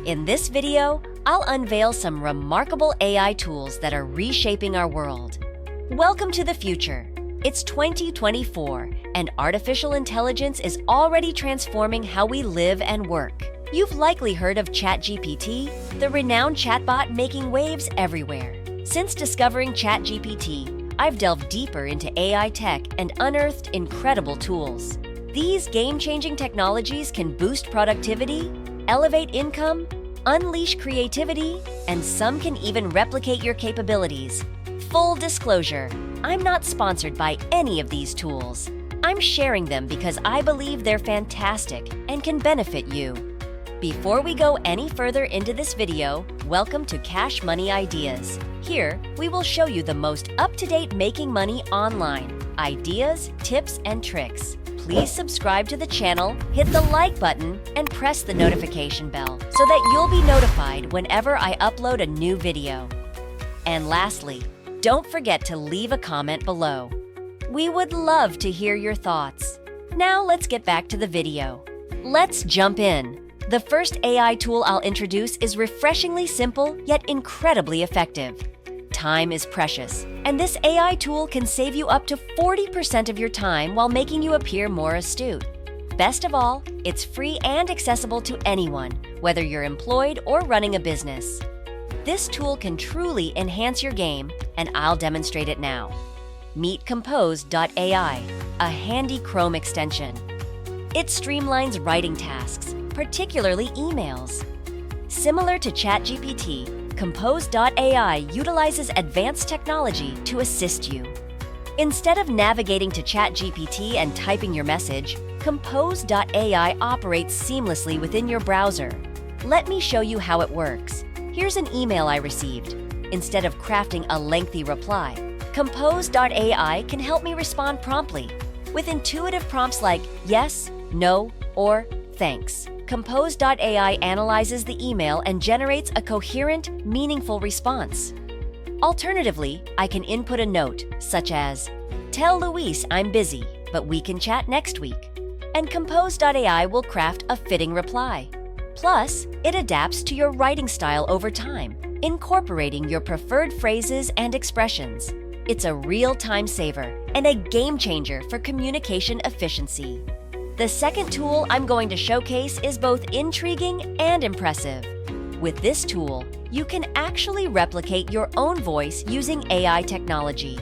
In this video, I'll unveil some remarkable AI tools that are reshaping our world. Welcome to the future. It's 2024, and artificial intelligence is already transforming how we live and work. You've likely heard of ChatGPT, the renowned chatbot making waves everywhere. Since discovering ChatGPT, I've delved deeper into AI tech and unearthed incredible tools. These game-changing technologies can boost productivity, elevate income, unleash creativity, and some can even replicate your capabilities. Full disclosure, I'm not sponsored by any of these tools. I'm sharing them because I believe they're fantastic and can benefit you. Before we go any further into this video, welcome to Cash Money Ideas. Here, we will show you the most up-to-date making money online, ideas, tips, and tricks. Please subscribe to the channel, hit the like button, and press the notification bell so that you'll be notified whenever I upload a new video. And lastly, don't forget to leave a comment below. We would love to hear your thoughts. Now let's get back to the video. Let's jump in. The first AI tool I'll introduce is refreshingly simple yet incredibly effective. Time is precious, and this AI tool can save you up to 40% of your time while making you appear more astute. Best of all, it's free and accessible to anyone, whether you're employed or running a business. This tool can truly enhance your game, and I'll demonstrate it now. Meet Compose.ai, a handy Chrome extension. It streamlines writing tasks, particularly emails. Similar to ChatGPT, Compose.ai utilizes advanced technology to assist you. Instead of navigating to ChatGPT and typing your message, Compose.ai operates seamlessly within your browser. Let me show you how it works. Here's an email I received. Instead of crafting a lengthy reply, Compose.ai can help me respond promptly. With intuitive prompts like yes, no, or thanks, Compose.ai analyzes the email and generates a coherent, meaningful response. Alternatively, I can input a note, such as, "Tell Luis I'm busy, but we can chat next week," and Compose.ai will craft a fitting reply. Plus, it adapts to your writing style over time, incorporating your preferred phrases and expressions. It's a real time saver and a game changer for communication efficiency. The second tool I'm going to showcase is both intriguing and impressive. With this tool, you can actually replicate your own voice using AI technology.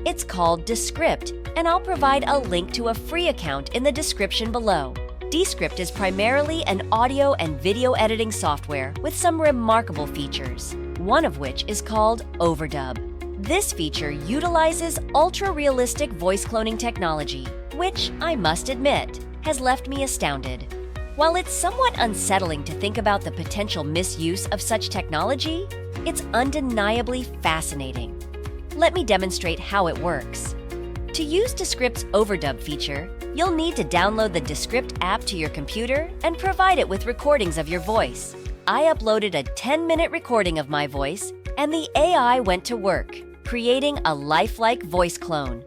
It's called Descript, and I'll provide a link to a free account in the description below. Descript is primarily an audio and video editing software with some remarkable features, one of which is called Overdub. This feature utilizes ultra-realistic voice cloning technology, which, I must admit, has left me astounded. While it's somewhat unsettling to think about the potential misuse of such technology, it's undeniably fascinating. Let me demonstrate how it works. To use Descript's Overdub feature, you'll need to download the Descript app to your computer and provide it with recordings of your voice. I uploaded a 10-minute recording of my voice, and the AI went to work, creating a lifelike voice clone.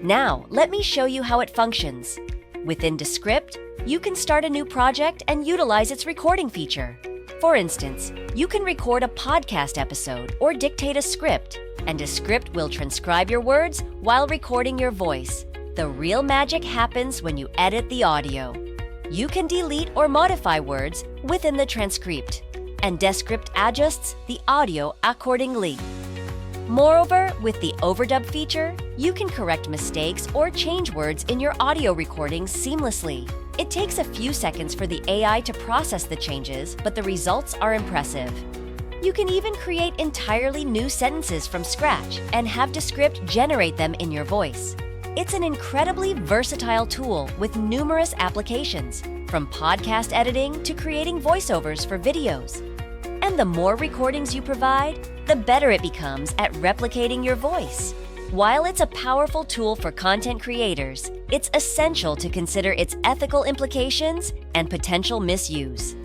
Now, let me show you how it functions. Within Descript, you can start a new project and utilize its recording feature. For instance, you can record a podcast episode or dictate a script, and Descript will transcribe your words while recording your voice. The real magic happens when you edit the audio. You can delete or modify words within the transcript, and Descript adjusts the audio accordingly. Moreover, with the Overdub feature, you can correct mistakes or change words in your audio recordings seamlessly. It takes a few seconds for the AI to process the changes, but the results are impressive. You can even create entirely new sentences from scratch and have Descript generate them in your voice. It's an incredibly versatile tool with numerous applications, from podcast editing to creating voiceovers for videos. And the more recordings you provide, the better it becomes at replicating your voice. While it's a powerful tool for content creators, it's essential to consider its ethical implications and potential misuse.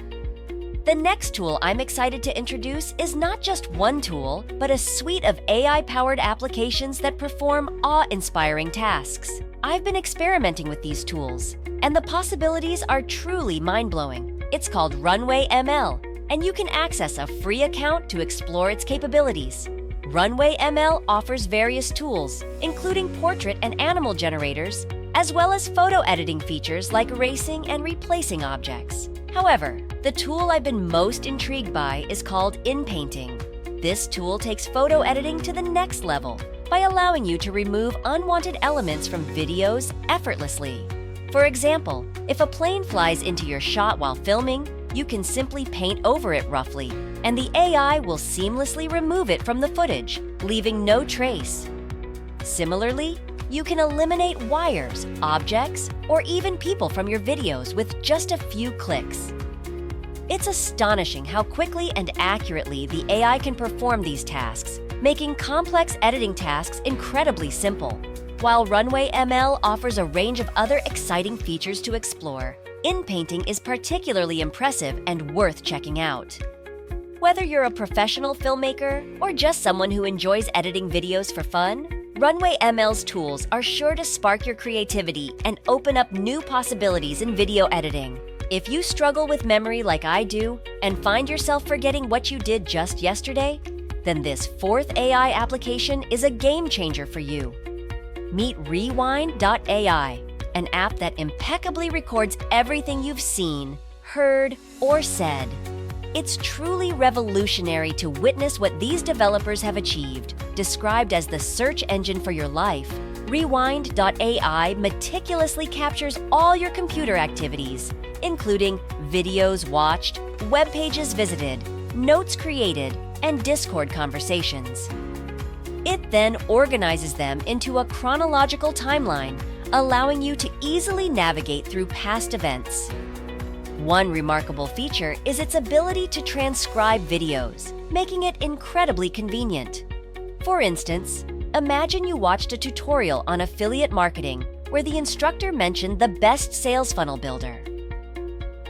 The next tool I'm excited to introduce is not just one tool, but a suite of AI-powered applications that perform awe-inspiring tasks. I've been experimenting with these tools, and the possibilities are truly mind-blowing. It's called Runway ML, and you can access a free account to explore its capabilities. Runway ML offers various tools, including portrait and animal generators, as well as photo editing features like erasing and replacing objects. However, the tool I've been most intrigued by is called inpainting. This tool takes photo editing to the next level by allowing you to remove unwanted elements from videos effortlessly. For example, if a plane flies into your shot while filming, you can simply paint over it roughly, and the AI will seamlessly remove it from the footage, leaving no trace. Similarly, you can eliminate wires, objects, or even people from your videos with just a few clicks. It's astonishing how quickly and accurately the AI can perform these tasks, making complex editing tasks incredibly simple. While Runway ML offers a range of other exciting features to explore, inpainting is particularly impressive and worth checking out. Whether you're a professional filmmaker or just someone who enjoys editing videos for fun, Runway ML's tools are sure to spark your creativity and open up new possibilities in video editing. If you struggle with memory like I do and find yourself forgetting what you did just yesterday, then this fourth AI application is a game changer for you. Meet RewindA, an app that impeccably records everything you've seen, heard, or said. It's truly revolutionary to witness what these developers have achieved. Described as the search engine for your life, RewindA meticulously captures all your computer activities, including videos watched, web pages visited, notes created, and Discord conversations. It then organizes them into a chronological timeline, allowing you to easily navigate through past events. One remarkable feature is its ability to transcribe videos, making it incredibly convenient. For instance, imagine you watched a tutorial on affiliate marketing where the instructor mentioned the best sales funnel builder.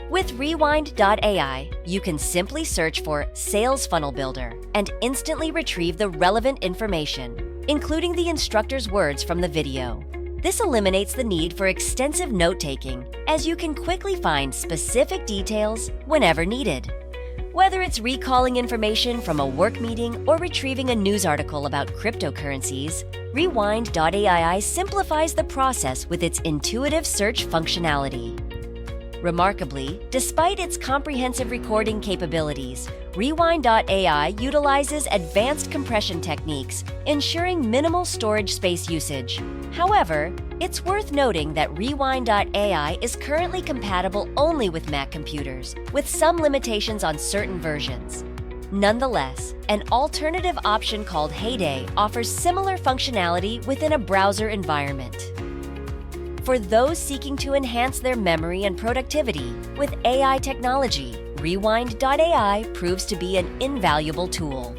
With RewindA, you can simply search for Sales Funnel Builder and instantly retrieve the relevant information, including the instructor's words from the video. This eliminates the need for extensive note-taking, as you can quickly find specific details whenever needed. Whether it's recalling information from a work meeting or retrieving a news article about cryptocurrencies, RewindA simplifies the process with its intuitive search functionality. Remarkably, despite its comprehensive recording capabilities, RewindA utilizes advanced compression techniques, ensuring minimal storage space usage. However, it's worth noting that RewindA is currently compatible only with Mac computers, with some limitations on certain versions. Nonetheless, an alternative option called Heyday offers similar functionality within a browser environment. For those seeking to enhance their memory and productivity with AI technology, RewindA proves to be an invaluable tool.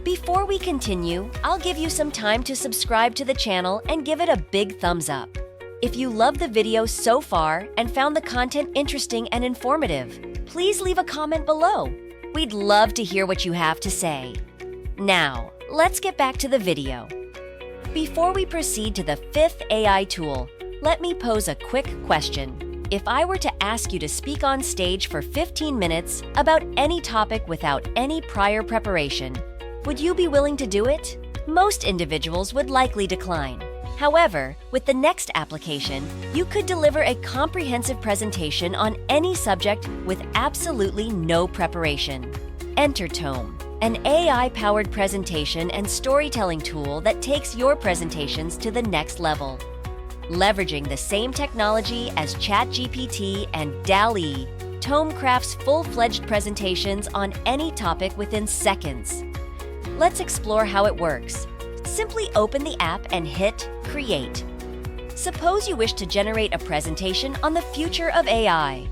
Before we continue, I'll give you some time to subscribe to the channel and give it a big thumbs up. If you loved the video so far and found the content interesting and informative, please leave a comment below. We'd love to hear what you have to say. Now, let's get back to the video. Before we proceed to the fifth AI tool, let me pose a quick question. If I were to ask you to speak on stage for 15 minutes about any topic without any prior preparation, would you be willing to do it? Most individuals would likely decline. However, with the next application, you could deliver a comprehensive presentation on any subject with absolutely no preparation. Enter Toome, an AI-powered presentation and storytelling tool that takes your presentations to the next level. Leveraging the same technology as ChatGPT and DALL-E, Toome crafts full-fledged presentations on any topic within seconds. Let's explore how it works. Simply open the app and hit Create. Suppose you wish to generate a presentation on the future of AI.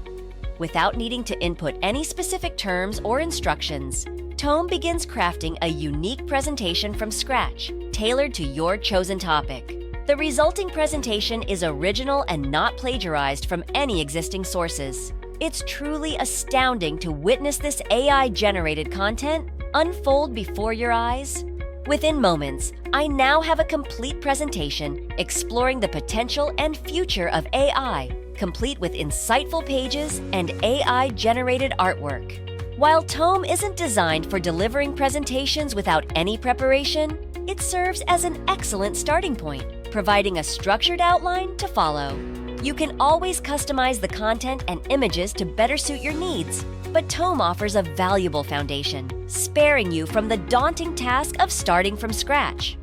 Without needing to input any specific terms or instructions, Toome begins crafting a unique presentation from scratch, tailored to your chosen topic. The resulting presentation is original and not plagiarized from any existing sources. It's truly astounding to witness this AI-generated content unfold before your eyes. Within moments, I now have a complete presentation exploring the potential and future of AI, complete with insightful pages and AI-generated artwork. While Toome isn't designed for delivering presentations without any preparation, it serves as an excellent starting point, providing a structured outline to follow. You can always customize the content and images to better suit your needs, but Toome offers a valuable foundation, sparing you from the daunting task of starting from scratch.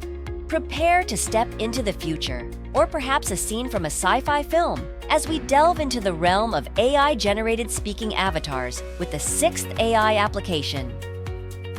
Prepare to step into the future, or perhaps a scene from a sci-fi film, as we delve into the realm of AI-generated speaking avatars with the 6th AI application.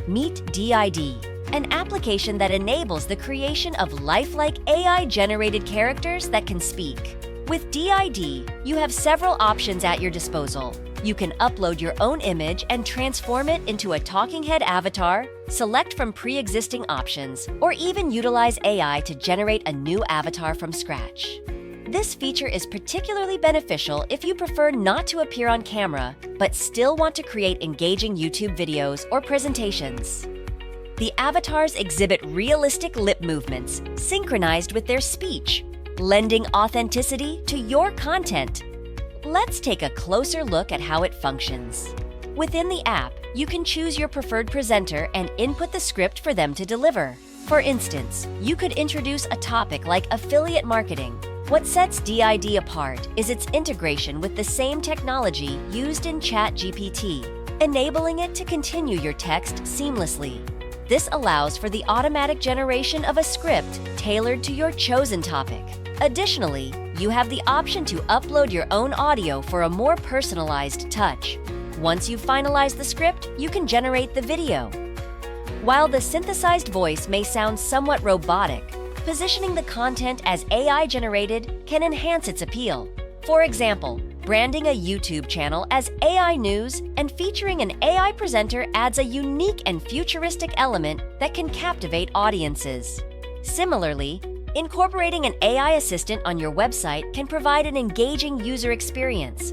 Meet Diid, an application that enables the creation of lifelike AI-generated characters that can speak. With Diid, you have several options at your disposal. You can upload your own image and transform it into a talking head avatar, select from pre-existing options, or even utilize AI to generate a new avatar from scratch. This feature is particularly beneficial if you prefer not to appear on camera, but still want to create engaging YouTube videos or presentations. The avatars exhibit realistic lip movements synchronized with their speech, lending authenticity to your content. Let's take a closer look at how it functions. Within the app, you can choose your preferred presenter and input the script for them to deliver. For instance, you could introduce a topic like affiliate marketing. What sets Diid apart is its integration with the same technology used in ChatGPT, enabling it to continue your text seamlessly. This allows for the automatic generation of a script tailored to your chosen topic. Additionally, you have the option to upload your own audio for a more personalized touch. Once you've finalized the script, you can generate the video. While the synthesized voice may sound somewhat robotic, positioning the content as AI-generated can enhance its appeal. For example, branding a YouTube channel as AI News and featuring an AI presenter adds a unique and futuristic element that can captivate audiences. Similarly, incorporating an AI assistant on your website can provide an engaging user experience.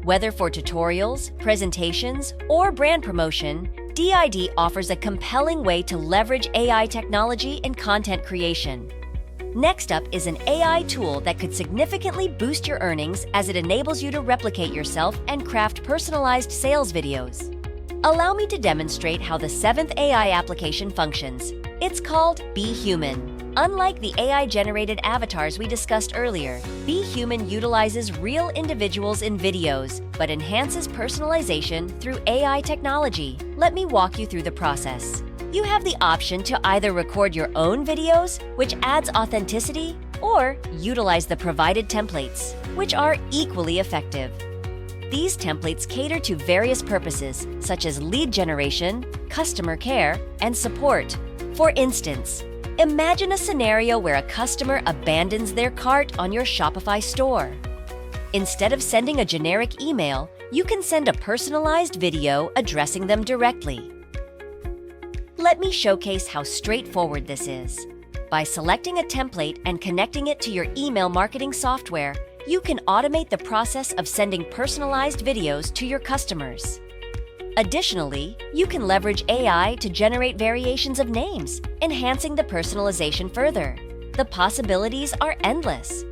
Whether for tutorials, presentations, or brand promotion, Diid offers a compelling way to leverage AI technology in content creation. Next up is an AI tool that could significantly boost your earnings as it enables you to replicate yourself and craft personalized sales videos. Allow me to demonstrate how the 7th AI application functions. It's called BeHuman. Unlike the AI-generated avatars we discussed earlier, BeHuman utilizes real individuals in videos, but enhances personalization through AI technology. Let me walk you through the process. You have the option to either record your own videos, which adds authenticity, or utilize the provided templates, which are equally effective. These templates cater to various purposes, such as lead generation, customer care, and support. For instance, imagine a scenario where a customer abandons their cart on your Shopify store. Instead of sending a generic email, you can send a personalized video addressing them directly. Let me showcase how straightforward this is. By selecting a template and connecting it to your email marketing software, you can automate the process of sending personalized videos to your customers. Additionally, you can leverage AI to generate variations of names, enhancing the personalization further. The possibilities are endless.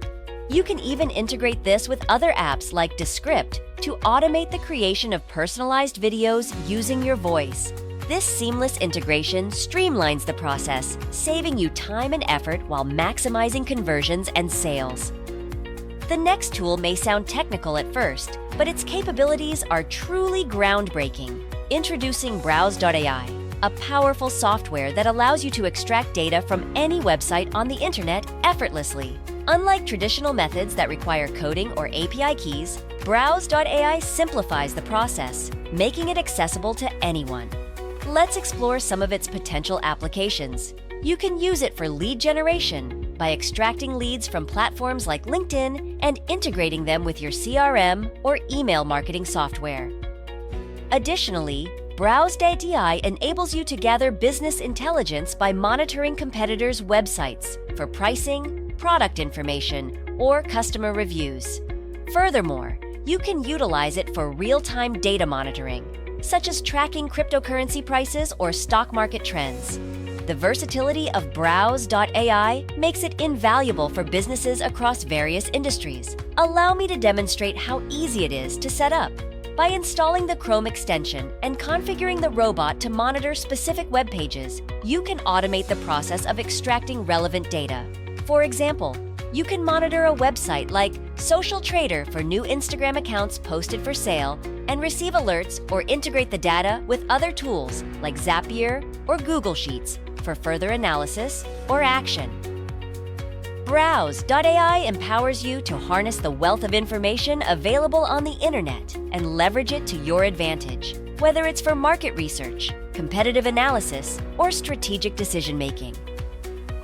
You can even integrate this with other apps like Descript to automate the creation of personalized videos using your voice. This seamless integration streamlines the process, saving you time and effort while maximizing conversions and sales. The next tool may sound technical at first, but its capabilities are truly groundbreaking. Introducing Browse.ai, a powerful software that allows you to extract data from any website on the internet effortlessly. Unlike traditional methods that require coding or API keys, Browse.ai simplifies the process, making it accessible to anyone. Let's explore some of its potential applications. You can use it for lead generation by extracting leads from platforms like LinkedIn and integrating them with your CRM or email marketing software. Additionally, Browse.ai enables you to gather business intelligence by monitoring competitors' websites for pricing, product information, or customer reviews. Furthermore, you can utilize it for real-time data monitoring, such as tracking cryptocurrency prices or stock market trends. The versatility of Browse.ai makes it invaluable for businesses across various industries. Allow me to demonstrate how easy it is to set up. By installing the Chrome extension and configuring the robot to monitor specific web pages, you can automate the process of extracting relevant data. For example, you can monitor a website like Social Trader for new Instagram accounts posted for sale and receive alerts or integrate the data with other tools like Zapier or Google Sheets for further analysis or action. Browse.ai empowers you to harness the wealth of information available on the internet and leverage it to your advantage, whether it's for market research, competitive analysis, or strategic decision-making.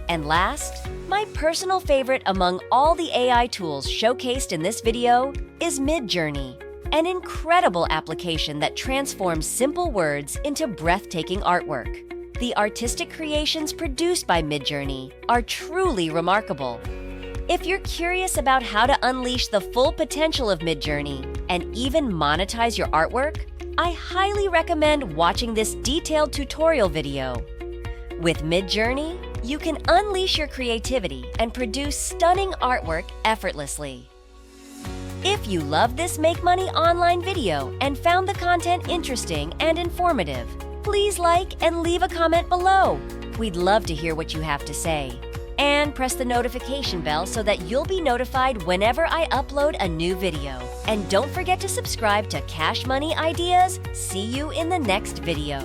And last, my personal favorite among all the AI tools showcased in this video is Midjourney, an incredible application that transforms simple words into breathtaking artwork. The artistic creations produced by Midjourney are truly remarkable. If you're curious about how to unleash the full potential of Midjourney and even monetize your artwork, I highly recommend watching this detailed tutorial video. With Midjourney, you can unleash your creativity and produce stunning artwork effortlessly. If you love this Make Money Online video and found the content interesting and informative, please like and leave a comment below. We'd love to hear what you have to say. And press the notification bell so that you'll be notified whenever I upload a new video. And don't forget to subscribe to Cash Money Ideas. See you in the next video.